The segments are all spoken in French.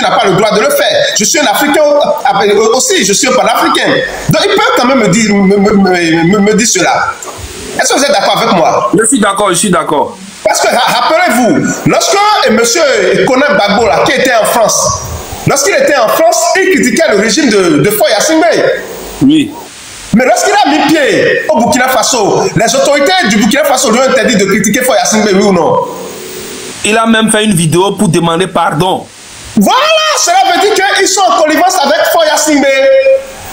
n'a pas le droit de le faire. Je suis un Africain aussi, je suis un panafricain. Donc il peut quand même me dire cela. Est-ce que vous êtes d'accord avec moi? Je suis d'accord, je suis d'accord. Parce que rappelez-vous, lorsque M. Koné Gbagbo, qui était en France, lorsqu'il était en France, il critiquait le régime de Faure Gnassingbé. Oui. Mais lorsqu'il a mis pied au Burkina Faso, les autorités du Burkina Faso lui ont interdit de critiquer Faure Gnassingbé, oui ou non? Il a même fait une vidéo pour demander pardon. Voilà, cela veut dire qu'ils sont en connivence avec Faure Gnassingbé.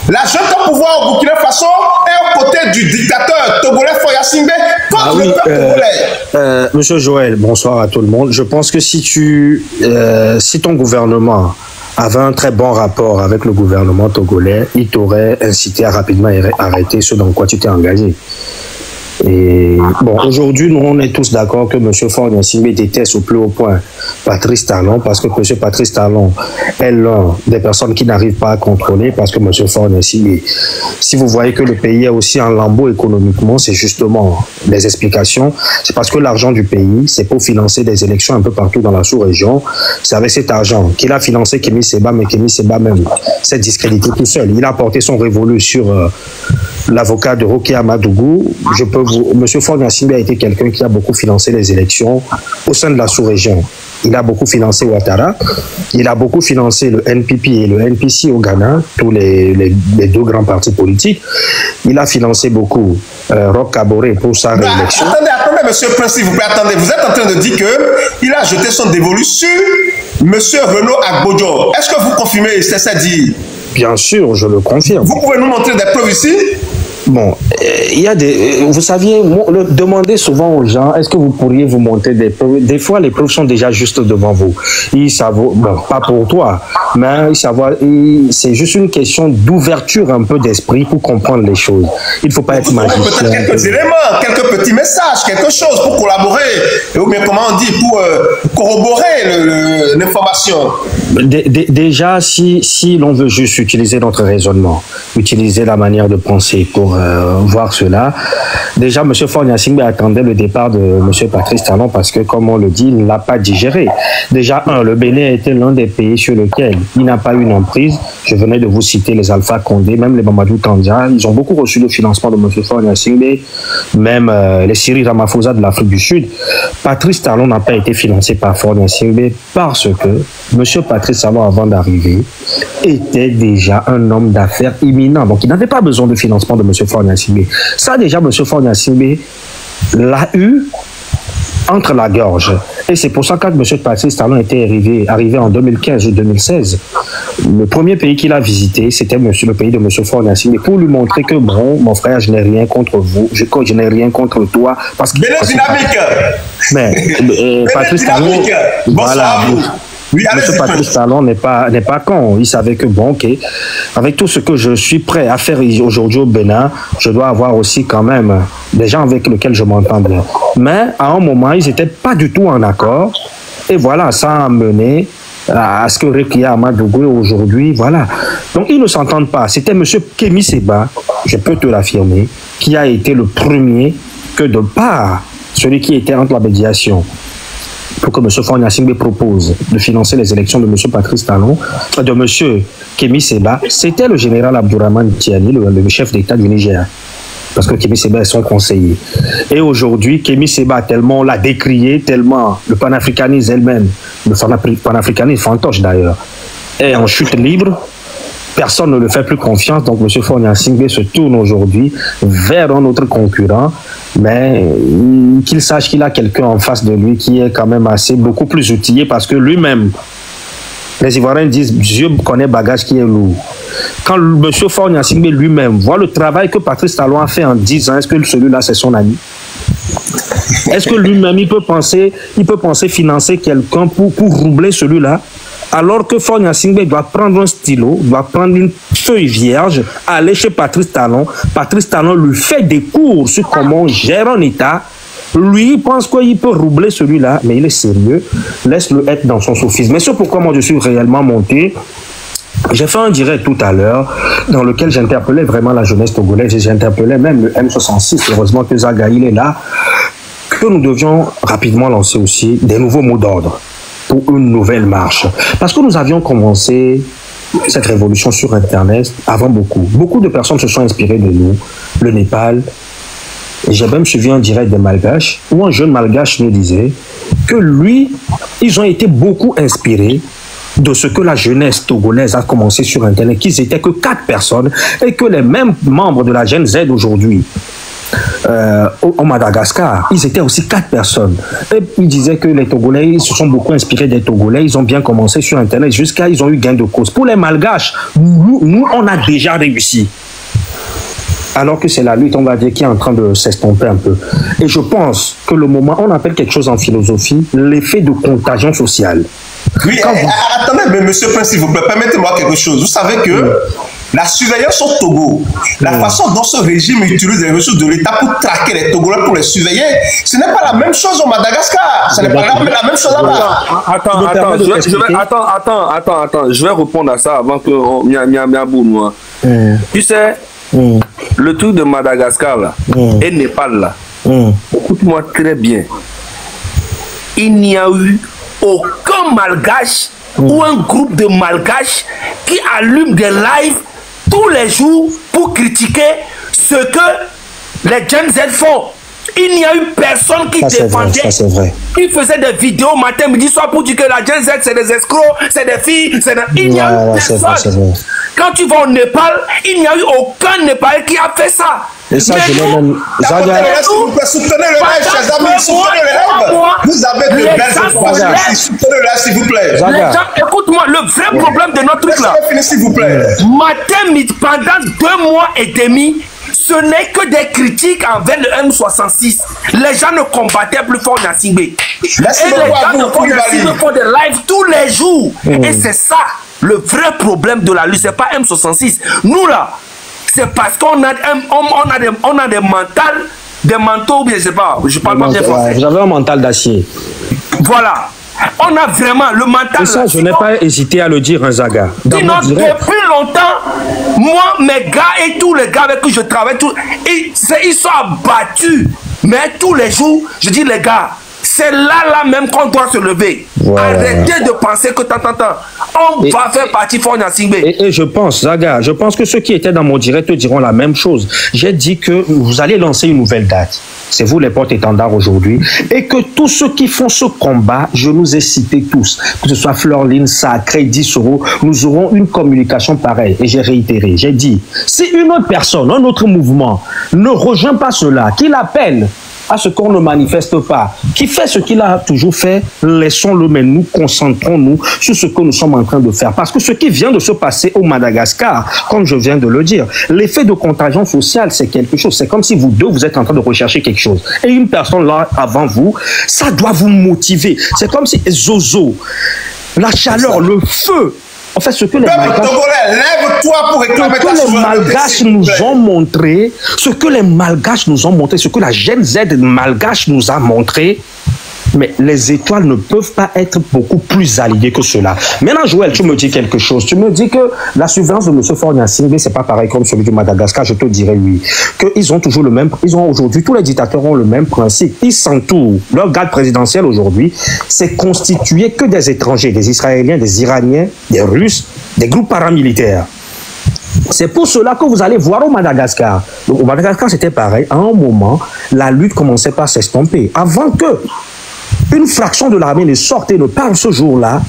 La junte au pouvoir au Burkina Faso est aux côtés du dictateur togolais Faure Gnassingbé contre le peuple togolais. Monsieur Joël, bonsoir à tout le monde. Je pense que si ton gouvernement avait un très bon rapport avec le gouvernement togolais, il t'aurait incité à rapidement arrêter ce dans quoi tu t'es engagé. Et bon, aujourd'hui, nous, on est tous d'accord que M. Faure Gnassingbé déteste au plus haut point Patrice Talon, parce que M. Patrice Talon est l'un des personnes qui n'arrivent pas à contrôler, parce que M. Faure Gnassingbé, si vous voyez que le pays est aussi en lambeau économiquement, c'est justement les explications. C'est parce que l'argent du pays, c'est pour financer des élections un peu partout dans la sous-région. C'est avec cet argent qu'il a financé Kémi Séba, mais Kémi Séba même s'est discrédité tout seul. Il a porté son révolu sur l'avocat de Rohey Amadougou. M. Faure Gnassingbé a été quelqu'un qui a beaucoup financé les élections au sein de la sous-région. Il a beaucoup financé Ouattara, il a beaucoup financé le NPP et le NPC au Ghana, tous les deux grands partis politiques. Il a financé beaucoup Roch Kaboré pour sa réélection. Attendez, monsieur le Prince, s'il vous plaît, attendez. Vous êtes en train de dire qu'il a jeté son dévolu sur monsieur Renaud Agbodjo. Est-ce que vous confirmez ça dit? Bien sûr, je le confirme. Vous pouvez nous montrer des preuves ici? Bon, il y a des... Vous saviez, demandez souvent aux gens, est-ce que vous pourriez vous montrer des preuves? Des fois, les preuves sont déjà juste devant vous. Ils savent, bon, pas pour toi, mais c'est juste une question d'ouverture un peu d'esprit pour comprendre les choses. Il ne faut pas être magicien. Peut-être quelques éléments, quelques petits messages, quelque chose pour collaborer, ou bien comment on dit, pour corroborer l'information. Déjà, si l'on veut juste utiliser notre raisonnement, utiliser la manière de penser pour voir cela, déjà, M. Faure Gnassingbé attendait le départ de M. Patrice Talon parce que, comme on le dit, il ne l'a pas digéré. Déjà, le Bénin était l'un des pays sur lequel il n'a pas eu une emprise. Je venais de vous citer les Alpha Condé, même les Mamadou Tandja. Ils ont beaucoup reçu le financement de M. Faure Gnassingbé, même les Cyril Ramaphosa de l'Afrique du Sud. Patrice Talon n'a pas été financé par Faure Gnassingbé parce que M. Patrice Talon, avant d'arriver, était déjà un homme d'affaires imminent. Donc, il n'avait pas besoin de financement de M. Faure Gnassingbé. Ça, déjà, M. Faure Gnassingbé l'a eu entre la gorge. Et c'est pour ça que quand M. Patrice Talon était arrivé en 2015 ou 2016, le premier pays qu'il a visité, c'était le pays de M. Faure Gnassingbé, pour lui montrer que, bon, mon frère, je n'ai rien contre vous, je n'ai rien contre toi. Parce que, mais Patrice Talon, voilà. Oui, M. Patrice Talon n'est pas con. Il savait que, bon, ok, avec tout ce que je suis prêt à faire aujourd'hui au Bénin, je dois avoir aussi quand même des gens avec lesquels je m'entends bien. Mais à un moment, ils n'étaient pas du tout en accord. Et voilà, ça a mené à ce que Rohey Amadougou aujourd'hui, voilà. Donc, ils ne s'entendent pas. C'était M. Kémi Séba, je peux te l'affirmer, qui a été le premier que de part, celui qui était entre la médiation, pour que M. Faure Gnassingbé propose de financer les élections de M. Patrice Talon, de M. Kémi Séba, c'était le général Abdourahmane Tiani, le chef d'État du Niger. Parce que Kémi Séba est son conseiller. Et aujourd'hui, Kémi Séba, tellement on l'a décrié, tellement le panafricanisme elle-même, le panafricanisme fantoche d'ailleurs, est en chute libre. Personne ne le fait plus confiance, donc M. Faure Gnassingbé se tourne aujourd'hui vers un autre concurrent, mais qu'il sache qu'il a quelqu'un en face de lui qui est quand même beaucoup plus outillé, parce que lui-même, les Ivoiriens disent Dieu connaît bagage qui est lourd. Quand M. Faure Gnassingbé lui-même voit le travail que Patrice Talon a fait en 10 ans, est-ce que celui-là c'est son ami? Est-ce que lui-même il peut penser financer quelqu'un pour roubler celui-là? Alors que Faure Gnassingbé doit prendre un stylo, doit prendre une feuille vierge, aller chez Patrice Talon. Patrice Talon lui fait des cours sur comment gérer un État. Lui, il pense qu'il peut roubler celui-là, mais il est sérieux. Laisse-le être dans son sophisme. Mais c'est pourquoi moi je suis réellement monté. J'ai fait un direct tout à l'heure dans lequel j'interpellais vraiment la jeunesse togolaise et j'interpellais même le M66. Heureusement que Zagaïl est là. Que nous devions rapidement lancer aussi des nouveaux mots d'ordre. pour une nouvelle marche. Parce que nous avions commencé cette révolution sur Internet avant beaucoup. Beaucoup de personnes se sont inspirées de nous, le Népal. J'ai même suivi un direct des Malgaches où un jeune Malgache nous disait que lui, ils ont été beaucoup inspirés de ce que la jeunesse togolaise a commencé sur Internet, qu'ils étaient que 4 personnes et que les mêmes membres de la Gen Z aujourd'hui, au Madagascar, ils étaient aussi 4 personnes. Et ils disaient que les Togolais, ils se sont beaucoup inspirés des Togolais, ils ont bien commencé sur Internet jusqu'à ils ont eu gain de cause. Pour les Malgaches, nous on a déjà réussi. Alors que c'est la lutte, on va dire, qui est en train de s'estomper un peu. Et je pense que le moment, on appelle quelque chose en philosophie, l'effet de contagion sociale. Oui, attendez, mais monsieur Prince, s'il vous plaît, permettez-moi quelque chose. Vous savez que la surveillance au Togo, la façon dont ce régime utilise les ressources de l'État pour traquer les Togolais, pour les surveiller, ce n'est pas la même chose au Madagascar. Ce n'est pas la même chose là-bas. Attends, je vais répondre à ça avant que moi. Tu sais, le truc de Madagascar là, et Népal là, écoute-moi très bien. Il n'y a eu aucun Malgache ou un groupe de Malgaches qui allume des lives tous les jours pour critiquer ce que les Gen Z font. Il n'y a eu personne qui défendait, qui faisait des vidéos matin, midi, soir pour dire que la Gen Z c'est des escrocs, c'est des filles, il n'y a eu personne. Quand tu vas au Népal, il n'y a eu aucun Népalais qui a fait ça. Et ça, je l'ai même. Soutenez le live, chers amis, soutenez le live. Vous avez de belles informations. Soutenez le live, s'il vous plaît. Les gens, écoute-moi, le vrai problème de notre truc là. S'il vous plaît. Matin, midi, pendant 2 mois et demi, ce n'est que des critiques envers le M66. Les gens ne combattaient plus fort Gnassingbé. Et les gens de font des lives tous les jours. Et c'est ça le vrai problème de la lutte. C'est pas M66. Nous là, c'est parce qu'on a des mentaux, bien je sais pas, je parle pas bien français. Vous avez un mental d'acier. Voilà. On a vraiment le mental. Et ça, je n'ai pas hésité à le dire, un Zaga. Sinon, depuis longtemps, moi, mes gars et tous les gars avec qui je travaille, ils sont abattus. Mais tous les jours, je dis les gars, c'est là même qu'on doit se lever. Voilà. Arrêtez de penser que on va faire partie fort Gnassingbé. Et je pense, Zaga, je pense que ceux qui étaient dans mon direct diront la même chose. J'ai dit que vous allez lancer une nouvelle date. C'est vous les porte-étendards aujourd'hui. Et que tous ceux qui font ce combat, je nous ai cités tous, que ce soit Florline, Sacré, Dissoro, nous aurons une communication pareille. Et j'ai réitéré, j'ai dit, si une autre personne, un autre mouvement ne rejoint pas cela, qu'il appelle à ce qu'on ne manifeste pas, qui fait ce qu'il a toujours fait, laissons-le, mais nous concentrons-nous sur ce que nous sommes en train de faire. Parce que ce qui vient de se passer au Madagascar, comme je viens de le dire, l'effet de contagion sociale, c'est quelque chose. C'est comme si vous deux, vous êtes en train de rechercher quelque chose. Et une personne là, avant vous, ça doit vous motiver. C'est comme si Zozo, la chaleur, le feu, en fait, ce que les Malgaches nous ont montré, ce que les Malgaches nous ont montré, ce que la Gen Z malgache nous a montré, mais les étoiles ne peuvent pas être beaucoup plus alignées que cela. Maintenant, Joël, tu me dis quelque chose. Tu me dis que la surveillance de M. Faure Gnassingbé, c'est pas pareil comme celui du Madagascar. Je te dirais oui. Qu'ils ont toujours le même. Ils ont aujourd'hui, tous les dictateurs ont le même principe. Ils s'entourent. Leur garde présidentielle aujourd'hui, c'est constitué que des étrangers, des Israéliens, des Iraniens, des Russes, des groupes paramilitaires. C'est pour cela que vous allez voir au Madagascar. Donc, au Madagascar, c'était pareil. À un moment, la lutte commençait par s'estomper. Avant que une fraction de l'armée ne sorte et ne parle ce jour-là,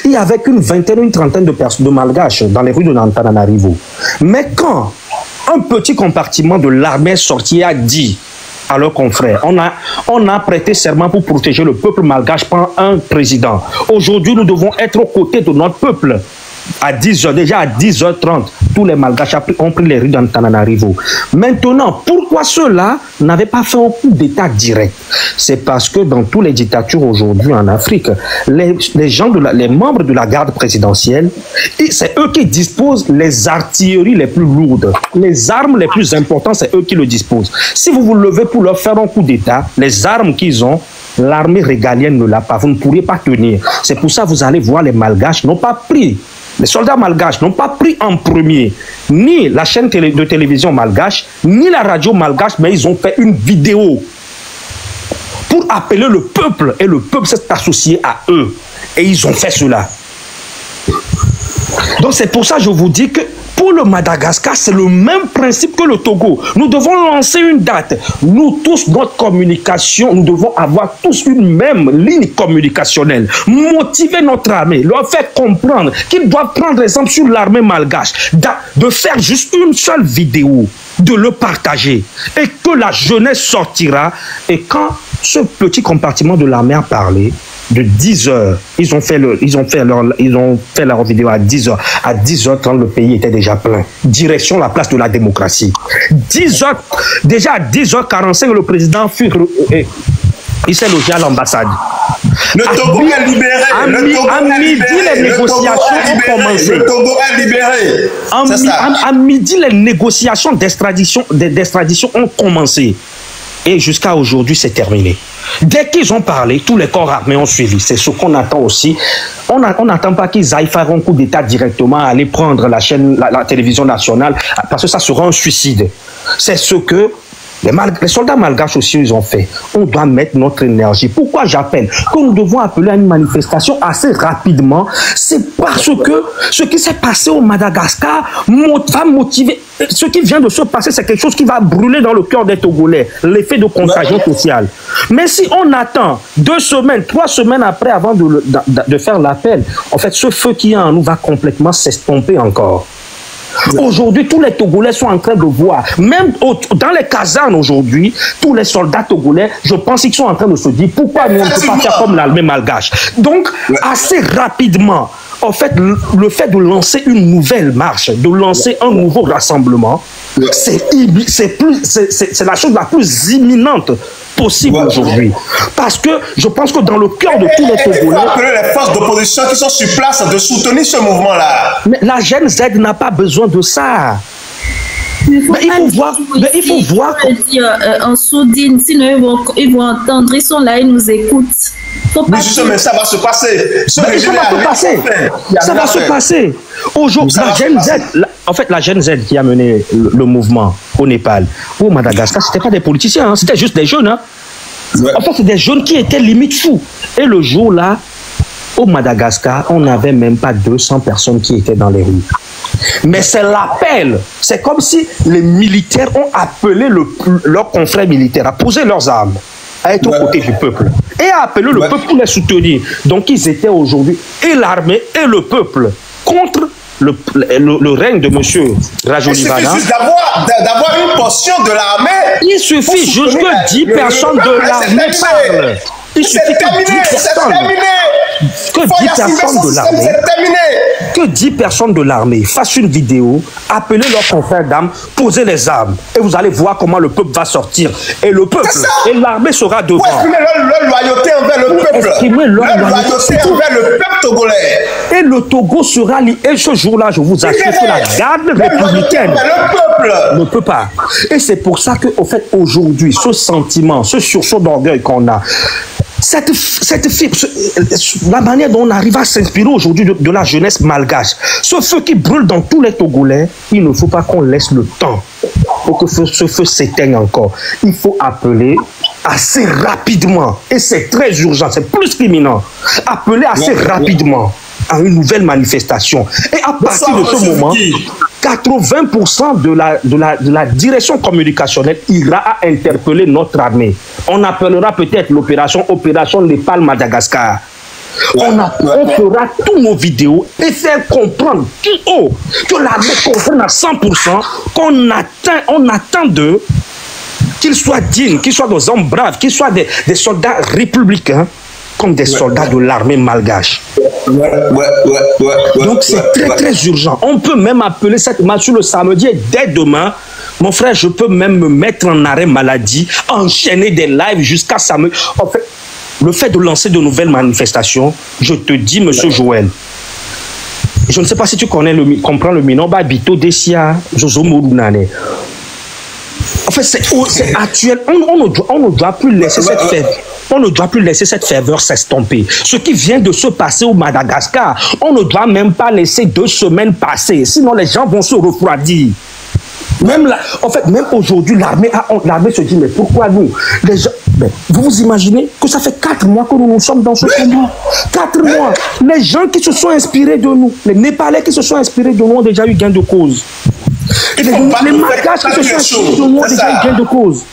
il y avait une vingtaine, une trentaine de personnes, de Malgaches dans les rues de Antananarivo. Mais quand un petit compartiment de l'armée sorti a dit à leurs confrères, on a prêté serment pour protéger le peuple malgache par un président. Aujourd'hui, nous devons être aux côtés de notre peuple. À 10h, déjà à 10h30, tous les Malgaches ont pris les rues d'Antananarivo. Maintenant, pourquoi ceux-là n'avaient pas fait un coup d'État direct? C'est parce que dans toutes les dictatures aujourd'hui en Afrique, les membres de la garde présidentielle, c'est eux qui disposent les artilleries les plus lourdes. Les armes les plus importantes, c'est eux qui le disposent. Si vous vous levez pour leur faire un coup d'État, les armes qu'ils ont, l'armée régalienne ne l'a pas. Vous ne pourriez pas tenir. C'est pour ça que vous allez voir les Malgaches n'ont pas pris. Les soldats malgaches n'ont pas pris en premier ni la chaîne de télévision malgache, ni la radio malgache, mais ils ont fait une vidéo pour appeler le peuple. Et le peuple s'est associé à eux. Et ils ont fait cela. Donc c'est pour ça que je vous dis que pour le Madagascar, c'est le même principe que le Togo. Nous devons lancer une date. Nous tous, notre communication, nous devons avoir tous une même ligne communicationnelle. Motiver notre armée, leur faire comprendre qu'ils doivent prendre exemple sur l'armée malgache, de faire juste une seule vidéo, de le partager et que la jeunesse sortira. Et quand ce petit compartiment de l'armée a parlé, de 10h, ils ont fait leur vidéo à 10h. À 10h, quand le pays était déjà plein. Direction la place de la démocratie. 10h, déjà à 10h45, le président il s'est logé à l'ambassade. Le Togo est libéré. À midi, les négociations ont commencé. Le Togo est libéré. À midi, les négociations d'extradition ont commencé. Et jusqu'à aujourd'hui, c'est terminé. Dès qu'ils ont parlé, tous les corps armés ont suivi. C'est ce qu'on attend aussi. On n'attend pas qu'ils aillent faire un coup d'État directement, aller prendre la chaîne, la télévision nationale, parce que ça sera un suicide. C'est ce que les soldats malgaches aussi, ils ont fait. On doit mettre notre énergie. Pourquoi j'appelle que nous devons appeler à une manifestation assez rapidement? C'est parce que ce qui s'est passé au Madagascar va motiver. Ce qui vient de se passer, c'est quelque chose qui va brûler dans le cœur des Togolais. L'effet de contagion sociale. Mais si on attend 2 semaines, 3 semaines après, avant de faire l'appel, en fait, ce feu qui est en nous va complètement s'estomper encore. Aujourd'hui, tous les Togolais sont en train de voir, même dans les casernes aujourd'hui, tous les soldats togolais, je pense qu'ils sont en train de se dire pourquoi nous ne pouvons pas faire comme l'armée malgache. Donc, assez rapidement, en fait, le fait de lancer une nouvelle marche, de lancer un nouveau rassemblement, c'est la chose la plus imminente possible aujourd'hui. Parce que je pense que dans le cœur de tous les Togolais... Il faut appeler les forces d'opposition qui sont sur place de soutenir ce mouvement-là. Mais la GNZ n'a pas besoin de ça. Il faut voir. En sourdine, sinon ils vont entendre, ils sont là, ils nous écoutent. Mais justement, ça va se passer. Ça va se passer. Aujourd'hui, la GNZ qui a mené le mouvement au Népal, au Madagascar, c'était pas des politiciens, hein, c'était juste des jeunes. Hein. Ouais. En fait, c'est des jeunes qui étaient limite fous. Et le jour-là, au Madagascar, on n'avait même pas 200 personnes qui étaient dans les rues. Mais c'est l'appel. C'est comme si les militaires ont appelé leurs confrères militaires à poser leurs armes, à être aux côtés du peuple et à appeler le peuple pour les soutenir. Donc ils étaient aujourd'hui, et l'armée et le peuple, contre le règne de M. Rajolivana. Il suffit juste d'avoir une portion de l'armée. Il suffit juste que 10 personnes de l'armée parlent. Il suffit que 10 personnes de l'armée fassent une vidéo, appeler leurs confrères d'armes, poser les armes. Et vous allez voir comment le peuple va sortir. Et le peuple, et l'armée sera devant. Pour exprimer leur loyauté envers le peuple. Leur loyauté envers le peuple togolais. Et le Togo sera lié. Et ce jour-là, je vous assure que la garde républicaine ne peut pas. Et c'est pour ça que, au fait, aujourd'hui, ce sentiment, ce sursaut d'orgueil qu'on a, la manière dont on arrive à s'inspirer aujourd'hui de la jeunesse malgache, ce feu qui brûle dans tous les Togolais, il ne faut pas qu'on laisse le temps pour que ce feu s'éteigne encore. Il faut appeler assez rapidement, et c'est très urgent, c'est plus qu'imminent, appeler assez rapidement à une nouvelle manifestation. Et à partir de ce moment, 80% de la direction communicationnelle ira à interpeller notre armée. On appellera peut-être l'opération Népal Madagascar. On fera tous nos vidéos et faire comprendre que l'armée comprenne à 100% qu'on attend d'eux qu'ils soient dignes, qu'ils soient des hommes braves, qu'ils soient des soldats républicains comme des soldats de l'armée malgache. Donc c'est très très urgent. On peut même appeler cette marche sur le samedi et dès demain, mon frère, je peux même me mettre en arrêt maladie, enchaîner des lives jusqu'à samedi. En fait, le fait de lancer de nouvelles manifestations, je te dis, monsieur Joël, je ne sais pas si tu comprends le Minomba Bito Dessia, Jozo Morunane. En fait, c'est actuel. On ne doit plus laisser cette fête. On ne doit plus laisser cette ferveur s'estomper. Ce qui vient de se passer au Madagascar, on ne doit même pas laisser 2 semaines passer. Sinon, les gens vont se refroidir. Même là, en fait, même aujourd'hui, l'armée se dit, mais pourquoi nous, les gens, vous vous imaginez que ça fait 4 mois que nous sommes dans ce combat. 4 mois. Les gens qui se sont inspirés de nous, les Népalais qui se sont inspirés de nous ont déjà eu gain de cause. Les Malgaches qui se sont inspirés de nous ont déjà eu gain de cause.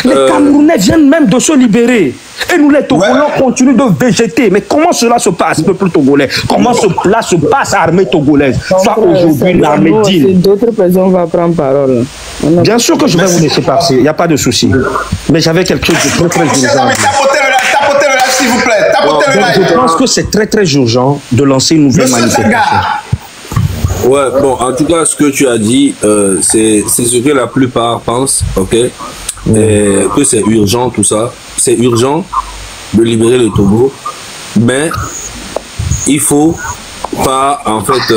Les Camerounais viennent même de se libérer. Et nous, les Togolais, continuent de végéter. Mais comment cela se passe, peuple togolais? Comment cela se passe, armée togolaise? Soit aujourd'hui l'armée dit. D'autres personnes vont prendre parole. Bien sûr que je vais vous laisser passer, il n'y a pas de souci. Mais j'avais quelque chose de très urgent. Tapotez le live, s'il vous plaît. Tapotez le live. Je pense que c'est très urgent de lancer une nouvelle manifestation. Ouais, bon, en tout cas, ce que tu as dit, c'est ce que la plupart pensent, ok? Que c'est urgent, tout ça. C'est urgent de libérer le Togo, mais il faut pas, en fait,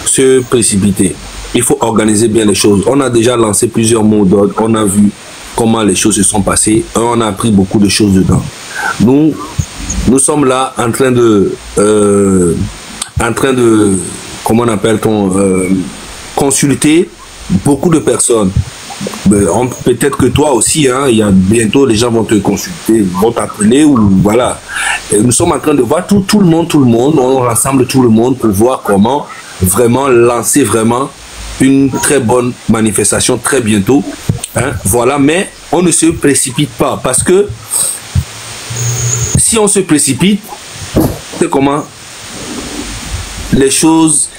se précipiter. Il faut organiser bien les choses. On a déjà lancé plusieurs mots d'ordre, on a vu comment les choses se sont passées, on a appris beaucoup de choses dedans. Nous sommes là en train de comment on appelle-t-on, consulter beaucoup de personnes. Peut-être que toi aussi, hein, il y a bientôt les gens vont te consulter, vont t'appeler ou voilà. Et nous sommes en train de voir tout le monde, on rassemble tout le monde pour voir comment vraiment lancer vraiment une très bonne manifestation très bientôt. Hein, voilà, mais on ne se précipite pas parce que si on se précipite, c'est comment les choses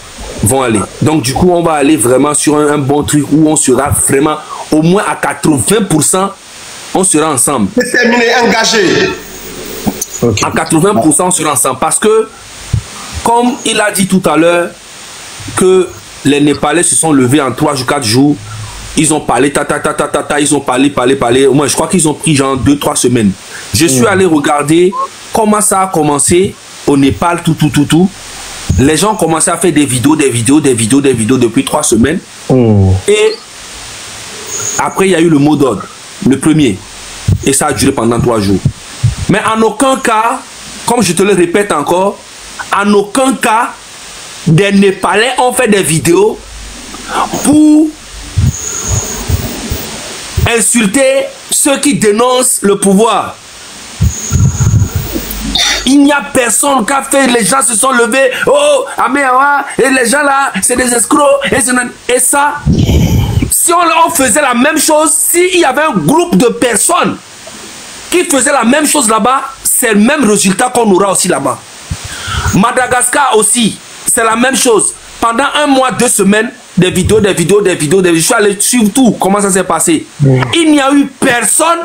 vont aller. Donc du coup, on va aller vraiment sur un bon truc où on sera vraiment au moins à 80%, on sera ensemble. C'est terminé, engagé. Okay. À 80%, on sera ensemble. Parce que, comme il a dit tout à l'heure, que les Népalais se sont levés en 3 jours, 4 jours, ils ont parlé, ils ont parlé. Moi, je crois qu'ils ont pris genre 2-3 semaines. Je suis allé regarder comment ça a commencé au Népal, tout. Les gens ont commencé à faire des vidéos depuis 3 semaines. Et après, il y a eu le mot d'ordre, le premier. Et ça a duré pendant 3 jours. Mais en aucun cas, comme je te le répète encore, en aucun cas, des Népalais ont fait des vidéos pour insulter ceux qui dénoncent le pouvoir. Il n'y a personne qui a fait, les gens se sont levés, oh, Améawa, et les gens là, c'est des escrocs, et ça, si on faisait la même chose, s'il y avait un groupe de personnes qui faisaient la même chose là-bas, c'est le même résultat qu'on aura aussi là-bas. Madagascar aussi, c'est la même chose. Pendant 1 mois, 2 semaines, des vidéos, je suis allé suivre tout, comment ça s'est passé. Il n'y a eu personne,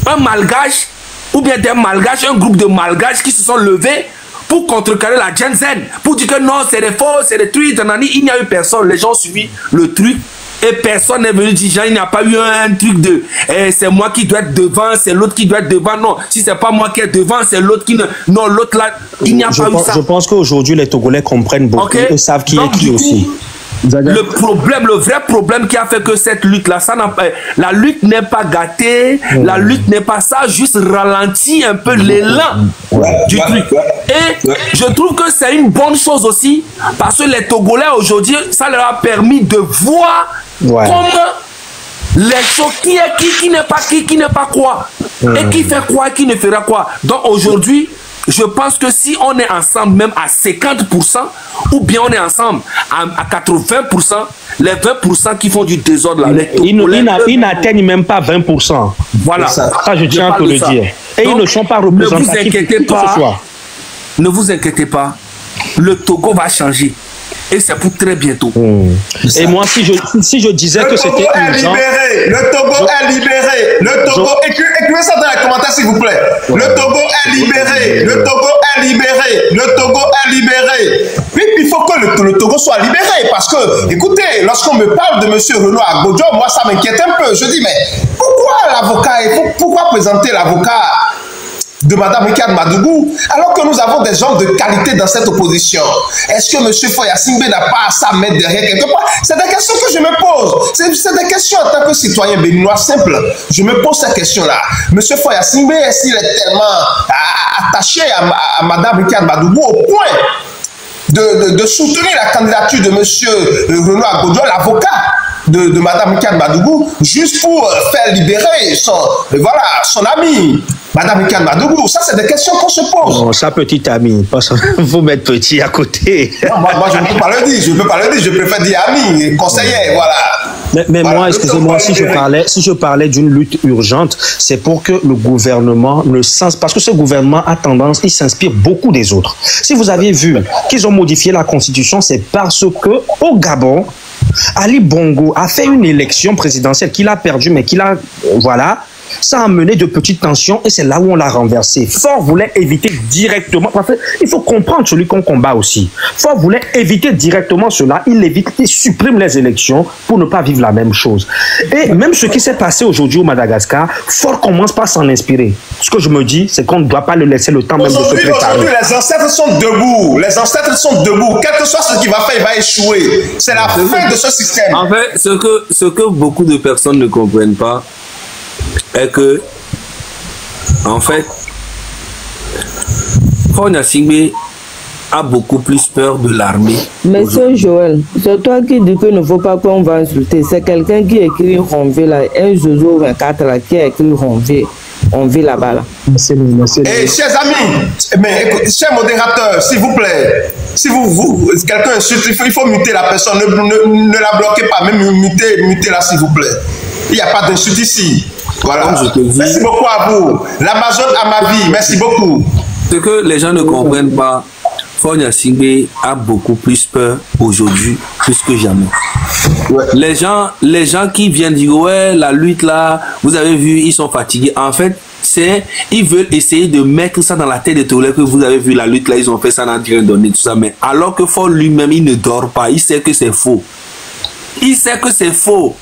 un malgache, ou bien des malgaches, un groupe de malgaches qui se sont levés pour contrecarrer la Gen Z, pour dire que non, c'est des faux, c'est des trucs, il n'y a eu personne. Les gens ont suivi le truc et personne n'est venu dire, il n'y a pas eu un truc de c'est moi qui dois être devant, c'est l'autre qui doit être devant. Non, si c'est pas moi qui est devant, c'est l'autre qui ne... Non, l'autre là, il n'y a pas eu ça. Je pense qu'aujourd'hui, les Togolais comprennent beaucoup et savent qui est qui aussi. Le vrai problème qui a fait que cette lutte-là, la lutte n'est pas gâtée, la lutte n'est pas ça, juste ralentit un peu l'élan du truc. Et je trouve que c'est une bonne chose aussi, parce que les Togolais aujourd'hui, ça leur a permis de voir comment les choses, qui n'est pas quoi, et qui fait quoi et qui ne fera quoi. Donc aujourd'hui, je pense que si on est ensemble même à 50%, ou bien on est ensemble à 80%, les 20% qui font du désordre là, ils n'atteignent même pas 20%. Voilà. Ça je tiens à te le dire. Et donc, ils ne sont pas représentatifs. Ne vous inquiétez pas. Le Togo va changer. Et c'est pour très bientôt. Et moi, si je disais que c'était urgent... Le Togo est libéré. Le Togo... Écrivez ça dans les commentaires, s'il vous plaît. Le Togo est libéré. Le Togo est libéré. Le Togo est libéré. Puis, il faut que le Togo soit libéré. Parce que, écoutez, lorsqu'on me parle de M. Renaud Agbojo, moi, ça m'inquiète un peu. Je dis, mais pourquoi l'avocat... Pourquoi présenter l'avocat de Mme Ricard Madougou, alors que nous avons des hommes de qualité dans cette opposition? Est-ce que M. Foya Singbe n'a pas à ça mettre derrière quelque part? C'est des questions que je me pose. C'est des questions en tant que citoyen béninois simple. Je me pose ces questions-là. M. Foya Singbe, est-ce qu'il est tellement attaché à Mme Ricard Madougou au point de soutenir la candidature de M. Renaud Agodio, l'avocat de Mme Ikan Madougou, juste pour faire libérer son ami, Mme Ikan Madougou. Ça, c'est des questions qu'on se pose. Non, sa petite amie, vous mettre petit à côté. Non, moi, je ne peux pas le dire, je préfère dire ami, conseiller, voilà. Mais voilà, moi, excusez-moi, si je parlais d'une lutte urgente, c'est pour que le gouvernement ne sens... Parce que ce gouvernement a tendance, il s'inspire beaucoup des autres. Si vous aviez vu qu'ils ont modifié la Constitution, c'est parce que au Gabon, Ali Bongo a fait une élection présidentielle qu'il a perdue, mais qu'il a... Voilà. Ça a mené de petites tensions et c'est là où on l'a renversé. Faure voulait éviter directement, parce qu'il faut comprendre celui qu'on combat aussi. Faure voulait éviter directement cela, il supprime les élections pour ne pas vivre la même chose. Et même ce qui s'est passé aujourd'hui au Madagascar, Faure commence par s'en inspirer. Ce que je me dis, c'est qu'on ne doit pas le laisser le temps même de se préparer. Aujourd'hui, les ancêtres sont debout. Les ancêtres sont debout. Quel que soit ce qu'il va faire, il va échouer. C'est la fin de ce système. En fait, ce que beaucoup de personnes ne comprennent pas, est que, en fait, Faure Gnassingbé a beaucoup plus peur de l'armée. Monsieur Joël, c'est toi qui dis qu'il ne faut pas qu'on va insulter. C'est quelqu'un qui écrit Ronvé là, un Jojo 24 là, qui a écrit Ronvé. On vit là-bas là. Et chers amis, chers modérateurs, s'il vous plaît, si quelqu'un insulte, il faut muter la personne, ne la bloquez pas, même mutez-la s'il vous plaît. Il n'y a pas d'insulte ici. Voilà. Merci beaucoup à vous. L'Amazon à ma vie. Merci beaucoup. Ce que les gens ne comprennent pas, Faure Gnassingbé a beaucoup plus peur aujourd'hui, plus que jamais. Ouais. Les gens qui viennent dire ouais, la lutte là, vous avez vu, ils sont fatigués. En fait, ils veulent essayer de mettre ça dans la tête des Togolais que vous avez vu la lutte là, ils ont fait ça, n'a rien donné, tout ça. Mais alors que Faure lui-même, il ne dort pas, il sait que c'est faux. Il sait que c'est faux.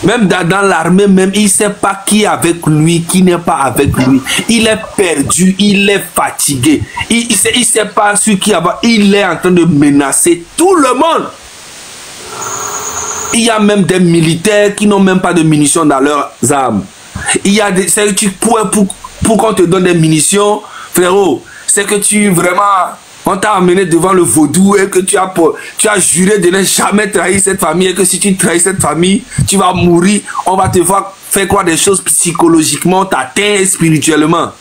Même dans l'armée, même, il ne sait pas qui est avec lui, qui n'est pas avec lui. Il est perdu, il est fatigué. Il ne sait pas sur qui avoir. Il est en train de menacer tout le monde. Il y a même des militaires qui n'ont même pas de munitions dans leurs armes. Il y a des... Pour qu'on te donne des munitions, frérot, c'est que tu vraiment... On t'a amené devant le vaudou et que tu as juré de ne jamais trahir cette famille et que si tu trahis cette famille, tu vas mourir. On va te voir faire quoi des choses psychologiquement, t'atteindre spirituellement.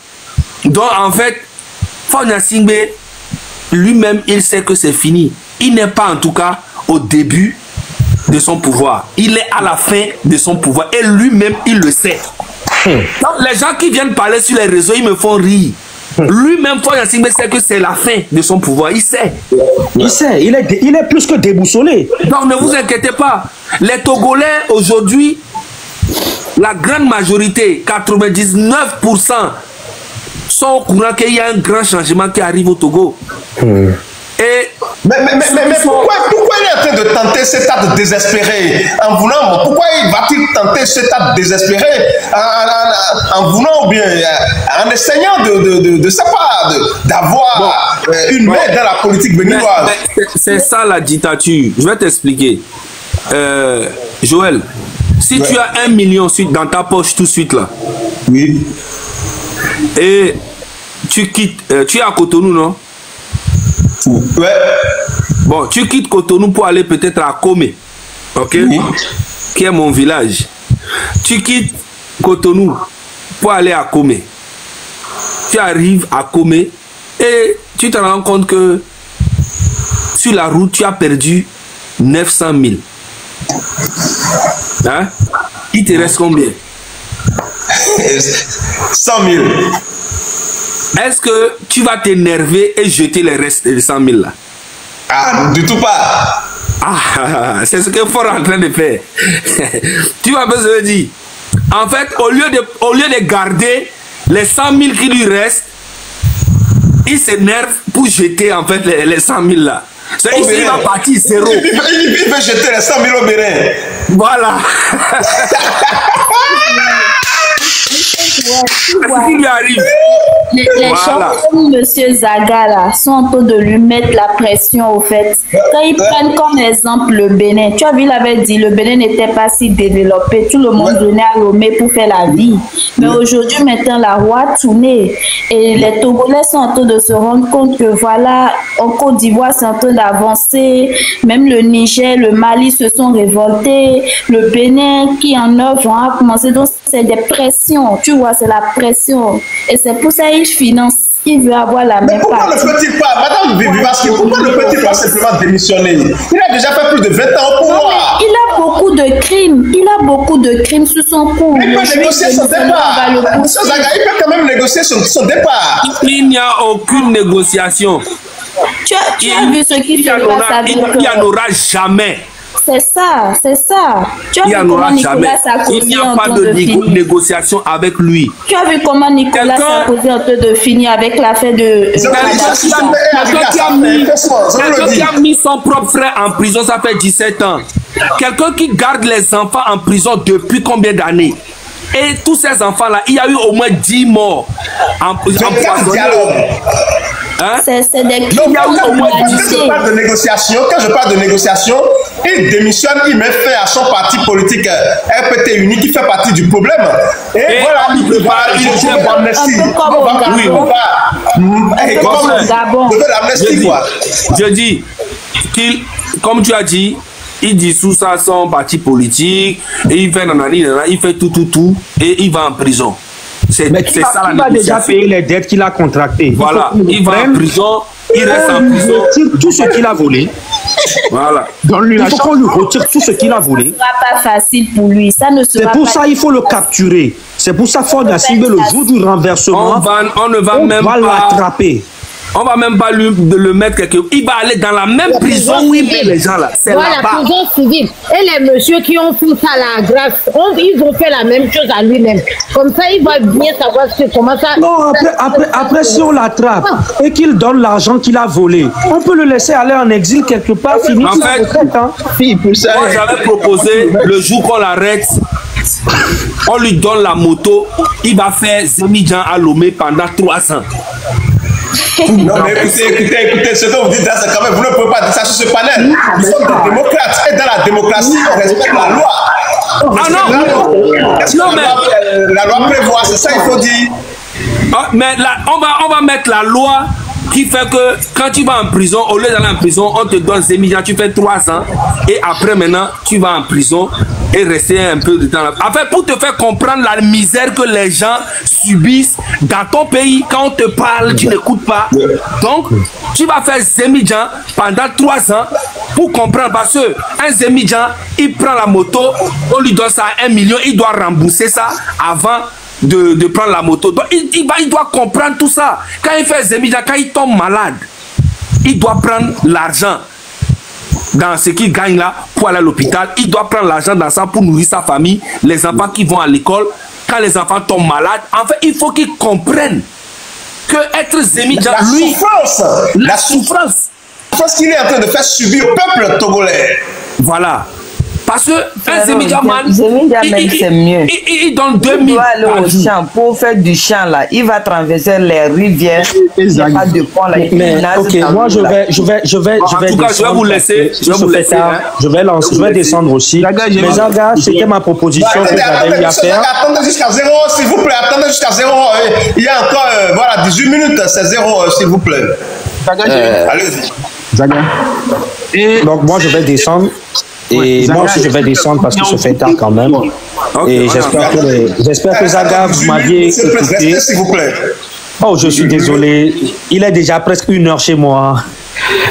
Donc en fait, Faure Gnassingbé, lui-même, il sait que c'est fini. Il n'est pas en tout cas au début de son pouvoir. Il est à la fin de son pouvoir et lui-même, il le sait. Donc les gens qui viennent parler sur les réseaux, ils me font rire. Lui-même, Faure Gnassingbé sait que c'est la fin de son pouvoir. Il sait. Il sait. Il est plus que déboussolé. Donc ne vous inquiétez pas. Les Togolais aujourd'hui, la grande majorité, 99%, sont au courant qu'il y a un grand changement qui arrive au Togo. Et mais pourquoi il est en train de tenter cet acte désespéré en voulant, pourquoi il va-t-il tenter cet acte désespéré en voulant ou bien en essayant d'avoir une main dans la politique béninoise? C'est ça la dictature. Je vais t'expliquer. Joël, si tu as 1 million dans ta poche tout de suite là, oui, et tu quittes, tu es à Cotonou, non? Ouais. Bon, tu quittes Cotonou pour aller peut-être à Komé, ok? Oui. Qui est mon village. Tu quittes Cotonou pour aller à Komé. Tu arrives à Komé et tu te rends compte que sur la route, tu as perdu 900 000. Hein? Il te reste combien? 100 000. Est-ce que tu vas t'énerver et jeter les restes de 100 000 là? Ah, du tout pas. Ah, c'est ce que Faure est en train de faire. Tu vois un peu ce que je dis? En fait, au lieu de garder les 100 000 qui lui restent, il s'énerve pour jeter en fait les 100 000 là. Ici, il va partir zéro. Il veut jeter les 100 000 au Bénin. Voilà. Qu'est-ce qui lui arrive? Les gens comme M. Zaga là, sont en train de lui mettre la pression au fait. Quand ils prennent comme exemple le Bénin, tu as vu, il avait dit le Bénin n'était pas si développé, tout le monde venait à Lomé pour faire la vie. Mais aujourd'hui, maintenant, la roue a tourné et les Togolais sont en train de se rendre compte que voilà, en Côte d'Ivoire, c'est en train d'avancer. Même le Niger, le Mali se sont révoltés. Le Bénin qui en offre a commencé. Donc, c'est des pressions. Tu vois, c'est la pression. Et c'est pour ça qu'il finance. Il veut avoir la même part. Pourquoi ne peut-il pas, Madame Vivaski, pourquoi ne peut-il pas simplement démissionner? Il a déjà fait plus de 20 ans au pouvoir. Il a beaucoup de crimes. Il a beaucoup de crimes sous son cou. Il peut négocier son départ. M. Zaga, il peut quand même négocier son départ. Il n'y a aucune négociation. Tu as vu ce qui se passe avec... Il n'y en aura jamais. C'est ça, c'est ça. Tu as vu comment Nicolas Sarkozy il n'y a pas de négociation avec lui. Tu as vu comment Nicolas Sarkozy est en train de finir avec l'affaire de... Quelqu'un qui a mis son propre frère en prison, ça fait 17 ans. Quelqu'un qui garde les enfants en prison depuis combien d'années? Et tous ces enfants-là, il y a eu au moins 10 morts empoisonnés. Hein? C'est des crimes. Quand je parle de négociation, il démissionne, il met fin à son parti politique RPT Uni qui fait partie du problème. Et voilà, il peut pas je dis qu'il, comme tu as dit, il dissout ça son parti politique et il fait nanani, il fait tout et il va en prison. C'est ça la négociation. Il va déjà payer les dettes qu'il a contractées. Voilà, il va en prison, il reste en prison. Tout ce qu'il a volé. Voilà. Il faut qu'on lui retire tout ce qu'il a volé. Ce ne sera pas facile pour lui. Ça ne sera pas. C'est pour ça qu'il faut le capturer. C'est pour ça Ford Yacine, le jour du renversement, on ne va même pas l'attraper. On va même pas le mettre quelque part. Il va aller dans la même prison où il met les gens là. C'est voilà, la prison civile. Et les messieurs qui ont fait ça à la grâce, ils ont fait la même chose à lui-même. Comme ça, il va bien savoir comment ça... Non, après si on l'attrape et qu'il donne l'argent qu'il a volé, on peut le laisser aller en exil quelque part, finir en fait, moi j'avais proposé, le jour qu'on l'arrête, on lui donne la moto, il va faire Zemidjan à Lomé pendant 3 ans. Non mais écoutez, ce que vous dites là, c'est quand même, vous ne pouvez pas dire ça sur ce panel. Nous sommes des démocrates et dans la démocratie, on respecte la loi. Ah non, mais la loi prévoit, c'est ça il faut dire. Mais là, on va mettre la loi qui fait que quand tu vas en prison, au lieu d'aller en prison, on te donne Zemidjan, tu fais 3 ans et après maintenant tu vas en prison et rester un peu de temps là. En fait, pour te faire comprendre la misère que les gens subissent dans ton pays, quand on te parle, tu n'écoutes pas. Donc, tu vas faire Zemidjan pendant 3 ans pour comprendre, parce que un Zemidjan, il prend la moto, on lui donne ça à 1 million, il doit rembourser ça avant de prendre la moto. Donc, il doit comprendre tout ça. Quand il fait Zemidjan, quand il tombe malade, il doit prendre l'argent dans ce qu'il gagne là pour aller à l'hôpital. Il doit prendre l'argent dans ça pour nourrir sa famille, les enfants qui vont à l'école. Quand les enfants tombent malades, en fait, il faut qu'ils comprennent que être Zemidjan, lui, la souffrance qu'il est en train de faire subir au peuple togolais. Voilà. Parce que un Zemidjan man, c'est mieux. Il donne 2000. Il doit aller au champ pour faire du champ là. Il va traverser les rivières. Il n'y a pas de pont là. Ok, moi je vais vous laisser. Je vais descendre aussi. Mais Zaga, c'était ma proposition que j'avais eu à faire. Attendez jusqu'à 0, s'il vous plaît. Attendez jusqu'à 0. Il y a encore 18 minutes. C'est 0, s'il vous plaît. Allez-y. Zaga. Donc moi je vais descendre. Et moi aussi je vais descendre parce que ça fait tard quand même. Et j'espère que Zaga, vous m'aviez écouté. S'il vous plaît. Oh, je suis désolé. Il est déjà presque 1 heure chez moi.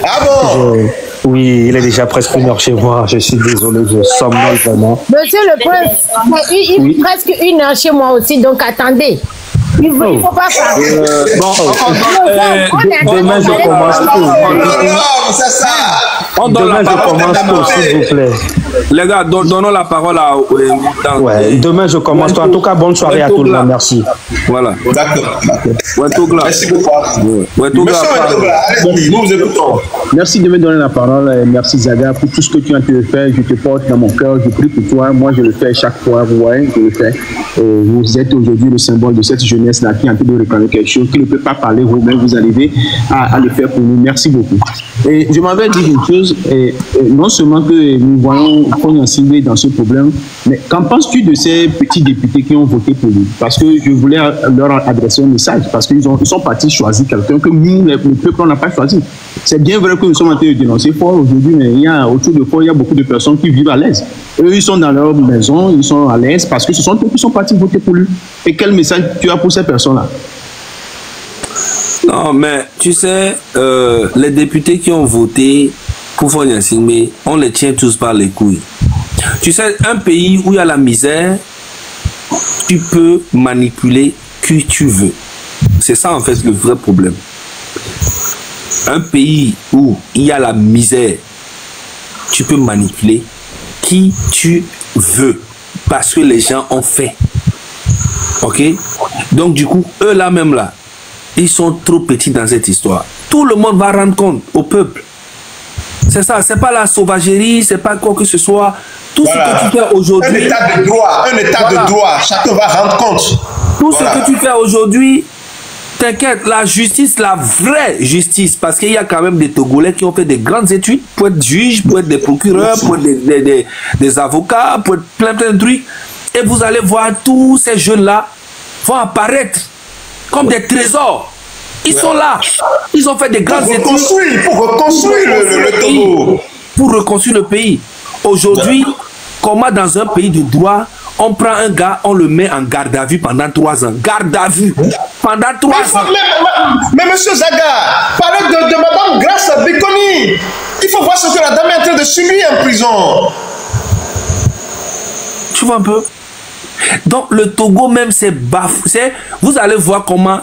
Ah bon? Oui, il est déjà presque 1 heure chez moi. Je suis désolé, je somnole vraiment. Monsieur le Prince, il est presque 1 heure chez moi aussi, donc attendez. Il ne faut pas faire. Demain, je commence tout. Non, c'est ça. On donne demain, la parole, je commence tôt, s'il vous plaît. Les gars, donnons la parole à... ouais, demain, je commence tôt. En tout cas, bonne soirée à tout le monde. Merci. Voilà. D'accord. Merci beaucoup. Allez, nous vous écoutons. Merci de me donner la parole. Merci Zaga pour tout ce que tu as pu faire. Je te porte dans mon cœur. Je prie pour toi. Moi, je le fais chaque fois. Vous voyez, je le fais. Vous êtes aujourd'hui le symbole de cette jeunesse-là qui est en train de réclamer quelque chose, qui ne peut pas parler vous-même. Vous arrivez à le faire pour nous. Merci beaucoup. Et je m'avais dit une chose. Non seulement que nous voyons Fogna Singbe dans ce problème, mais qu'en penses-tu de ces petits députés qui ont voté pour lui? Parce que je voulais leur adresser un message. Parce qu'ils sont partis choisir quelqu'un que nous, le peuple, on n'a pas choisi. C'est bien vrai que nous sommes en train de dénoncer fort aujourd'hui, mais il y a autour de Fort, il y a beaucoup de personnes qui vivent à l'aise. Eux, ils sont dans leur maison, ils sont à l'aise parce que ce sont eux qui sont partis voter pour lui. Et quel message tu as pour ces personnes-là? Non, mais tu sais, les députés qui ont voté pour Fogna Singbe, on les tient tous par les couilles. Tu sais, un pays où il y a la misère, tu peux manipuler qui tu veux. C'est ça en fait le vrai problème. Un pays où il y a la misère, tu peux manipuler qui tu veux parce que les gens ont fait. Ok? Donc du coup, eux là même là, ils sont trop petits dans cette histoire. Tout le monde va rendre compte au peuple. C'est ça, c'est pas la sauvagerie, c'est pas quoi que ce soit. Tout ce que tu fais aujourd'hui. Un état de droit, de droit, chacun va rendre compte. Tout ce que tu fais aujourd'hui, t'inquiète, la justice, la vraie justice, parce qu'il y a quand même des Togolais qui ont fait des grandes études pour être juges, pour être des procureurs, pour être des avocats, pour être plein de trucs. Et vous allez voir tous ces jeunes-là vont apparaître comme des trésors. Ils sont là. Ils ont fait des grandes études. Pour reconstruire le Togo. Pour reconstruire le pays. Aujourd'hui, comment dans un pays de droit, on prend un gars, on le met en garde à vue pendant 3 ans. Garde à vue. Pendant 3 ans. Mais monsieur Zaga, parlez de madame Grace Bikoni. Il faut voir ce que la dame est en train de subir en prison. Tu vois un peu? Donc le Togo même c'est bafoué. Vous allez voir comment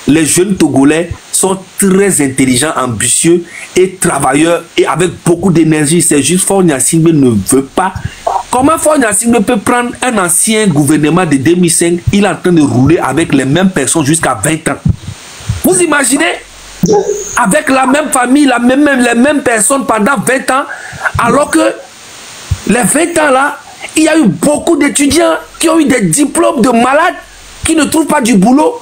les jeunes Togolais sont très intelligents, ambitieux et travailleurs et avec beaucoup d'énergie. C'est juste Fogna Singbe ne veut pas. Comment Fogna Singbe peut prendre un ancien gouvernement de 2005, il est en train de rouler avec les mêmes personnes jusqu'à 20 ans. Vous imaginez? Avec la même famille, les mêmes personnes pendant 20 ans, alors que les 20 ans là, il y a eu beaucoup d'étudiants qui ont eu des diplômes de malades, qui ne trouvent pas du boulot,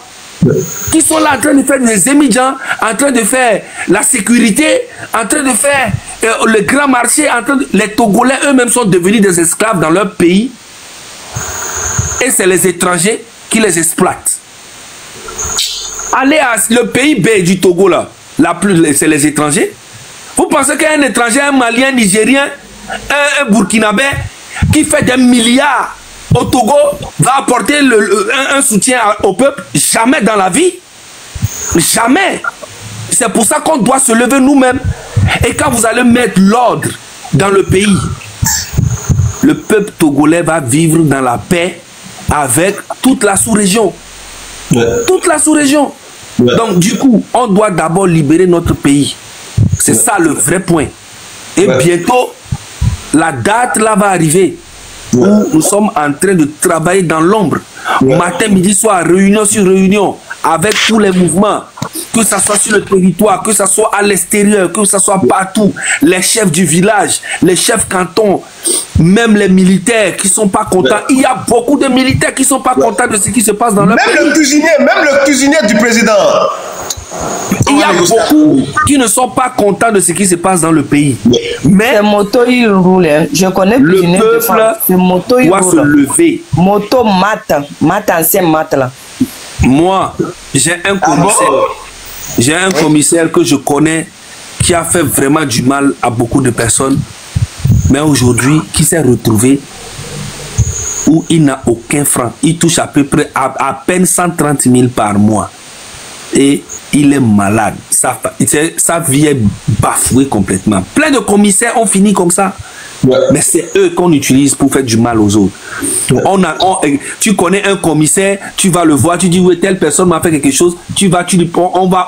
qui sont là en train de faire des émigrants, en train de faire la sécurité, en train de faire le grand marché, les Togolais eux-mêmes sont devenus des esclaves dans leur pays. Et c'est les étrangers qui les exploitent. Allez à le PIB du Togo là, c'est les étrangers. Vous pensez qu'un étranger, un Malien, un Nigérien, un Burkinabé qui fait des milliards au Togo va apporter un soutien au peuple? Jamais dans la vie. Jamais. C'est pour ça qu'on doit se lever nous-mêmes. Et quand vous allez mettre l'ordre dans le pays, le peuple togolais va vivre dans la paix avec toute la sous-région. Toute la sous-région. Donc du coup, on doit d'abord libérer notre pays. C'est ça le vrai point. Et bientôt, la date là va arriver où nous sommes en train de travailler dans l'ombre. Matin, midi, soir, réunion sur réunion, avec tous les mouvements, que ce soit sur le territoire, que ce soit à l'extérieur, que ce soit partout, les chefs du village, les chefs cantons, même les militaires qui ne sont pas contents. Il y a beaucoup de militaires qui ne sont pas contents de ce qui se passe dans leur pays. Même le cuisinier du président. Il y a beaucoup qui ne sont pas contents de ce qui se passe dans le pays. Mais c'est moto, il roule. Je connais le peuple doit se lever. Moto mat ancien mat là. Moi, j'ai un commissaire. J'ai un commissaire que je connais qui a fait vraiment du mal à beaucoup de personnes. Mais aujourd'hui, qui s'est retrouvé où il n'a aucun franc. Il touche à peu près à peine 130 000 par mois. Et il est malade. Sa vie est bafouée complètement. Plein de commissaires ont fini comme ça. Mais c'est eux qu'on utilise pour faire du mal aux autres. Tu connais un commissaire, tu vas le voir, tu dis oui, telle personne m'a fait quelque chose, tu vas,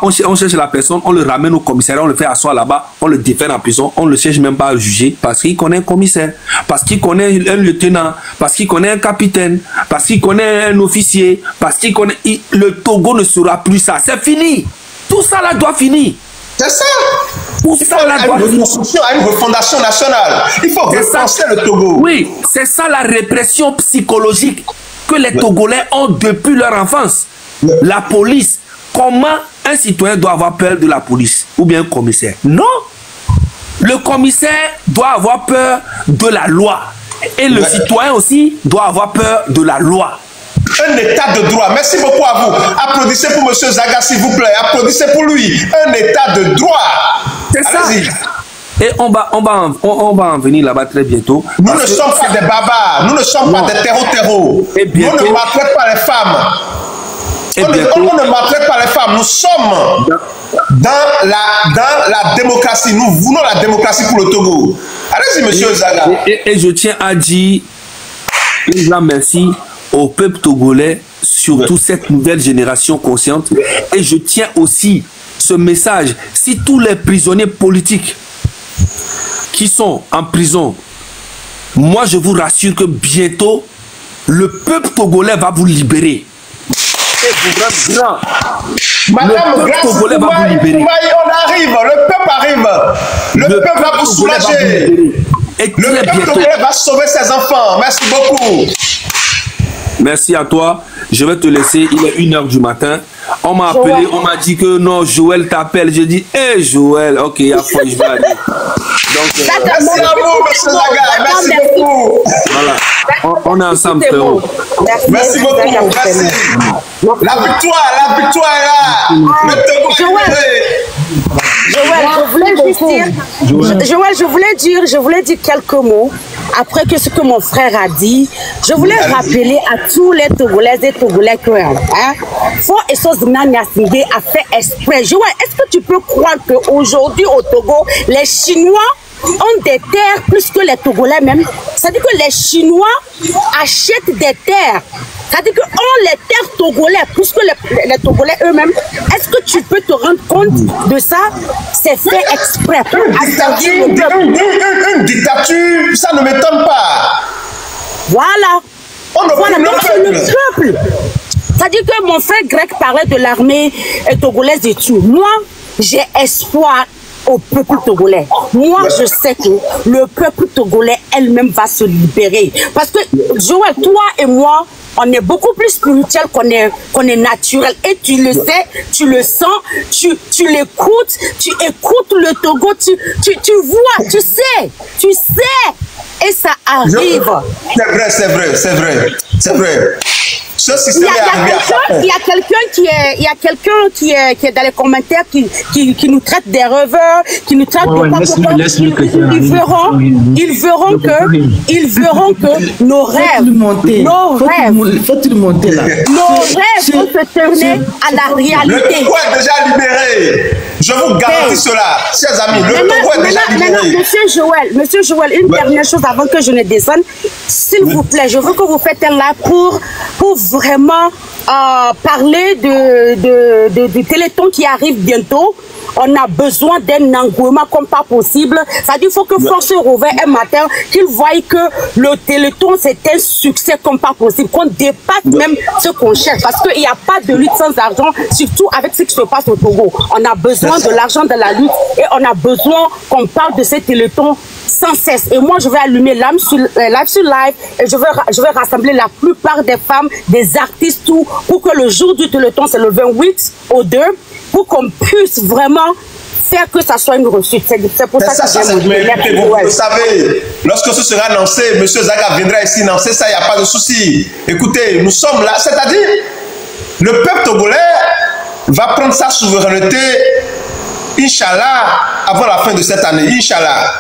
on cherche la personne, on le ramène au commissariat, on le fait asseoir là-bas, on le défait en prison, on ne le cherche même pas à juger parce qu'il connaît un commissaire, parce qu'il connaît un lieutenant, parce qu'il connaît un capitaine, parce qu'il connaît un officier, parce qu'il connaît... Le Togo ne sera plus ça, c'est fini. Tout ça là doit finir. C'est ça. Tout ça là doit finir. Une refondation nationale. Il faut repenser le Togo. Oui, c'est ça la répression psychologique que les Togolais ont depuis leur enfance. La police. Comment un citoyen doit avoir peur de la police ou bien un commissaire? Non. Le commissaire doit avoir peur de la loi. Et le citoyen aussi doit avoir peur de la loi. Un état de droit. Merci beaucoup à vous. Applaudissez pour M. Zaga, s'il vous plaît. Applaudissez pour lui. Un état de droit. C'est ça. Et on va en venir là-bas très bientôt. Nous ne sommes pas des barbares. Nous ne sommes pas des terreaux. Nous ne maltraitons pas les femmes. On ne maltraite pas les femmes. Nous sommes dans la démocratie. Nous voulons la démocratie pour le Togo. Allez-y, M. Zaga. Et je tiens à dire un grand merci au peuple togolais, surtout cette nouvelle génération consciente. Et je tiens aussi ce message. Si tous les prisonniers politiques qui sont en prison, moi je vous rassure que bientôt, le peuple togolais va vous libérer. Et grand. Madame, le peuple togolais va vous libérer. On arrive, le peuple arrive. Le peuple va vous soulager. Le peuple togolais va sauver ses enfants. Merci beaucoup. Merci à toi. Je vais te laisser. Il est 1h du matin. On m'a appelé. On m'a dit que non, Joël t'appelle. Je dis, hé Joël. Ok, après je vais aller. Donc, merci à vous, M. Zaga. Merci beaucoup. Voilà. On est ensemble, frérot. Merci beaucoup. Merci. La victoire est là. Joël, je voulais dire quelques mots après que ce que mon frère a dit. Je voulais rappeler à tous les Togolais et Togolais que Fort et Sozina a fait exprès. Joël, est-ce que tu peux croire qu'aujourd'hui au Togo, les Chinois ont des terres plus que les Togolais même? C'est-à-dire que les Chinois achètent des terres. C'est-à-dire qu'on les terres togolais plus que les Togolais eux-mêmes. Est-ce que tu peux te rendre compte de ça? C'est fait exprès. Une dictature, ça ne m'étonne pas. Voilà. Voilà, donc c'est le peuple. C'est-à-dire que mon frère grec parlait de l'armée togolaise et tout. Moi, j'ai espoir au peuple togolais. Moi, je sais que le peuple togolais elle-même va se libérer. Parce que, Joël, toi et moi, on est beaucoup plus spirituel qu'on est naturel. Et tu le sais, tu le sens, tu l'écoutes, tu écoutes le Togo, tu vois, tu sais. Et ça arrive. C'est vrai. Ce système il y a quelqu'un qui est dans les commentaires qui nous traite des rêveurs, qui nous traite de ils verront que nos rêves vont se tourner à la réalité. Le Togo est déjà libéré. Je vous garantis cela, chers amis. Le Togo est déjà libéré. Monsieur Joël, une dernière chose avant que je ne descende. S'il vous plaît, je veux que vous faites un live pour vraiment parler du Téléthon qui arrive bientôt. On a besoin d'un engouement comme pas possible. C'est-à-dire qu'il faut que Force se réveille un matin, qu'il voie que le Téléthon c'est un succès comme pas possible, qu'on dépasse même ce qu'on cherche. Parce qu'il n'y a pas de lutte sans argent, surtout avec ce qui se passe au Togo. On a besoin de l'argent de la lutte et on a besoin qu'on parle de ce Téléthon sans cesse. Et moi, je vais allumer live sur live et je vais rassembler la plupart des femmes, des artistes, tout, pour que le jour du Téléthon, c'est le 28 au 2, pour qu'on puisse vraiment faire que ça soit une réussite. C'est pour ça que vous savez, lorsque ce sera lancé, M. Zaga viendra ici lancer ça, il n'y a pas de souci. Écoutez, nous sommes là, c'est-à-dire, le peuple togolais va prendre sa souveraineté, Inch'Allah, avant la fin de cette année, Inch'Allah.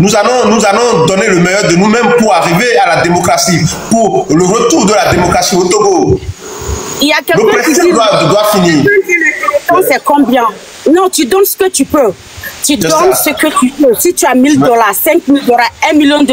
Nous allons donner le meilleur de nous-mêmes pour arriver à la démocratie, pour le retour de la démocratie au Togo. Il y a quelqu'un qui dit doit finir. C'est combien? Non, tu donnes ce que tu peux. Tu donnes ce que tu veux. Si tu as $1000, $5000, $1 million,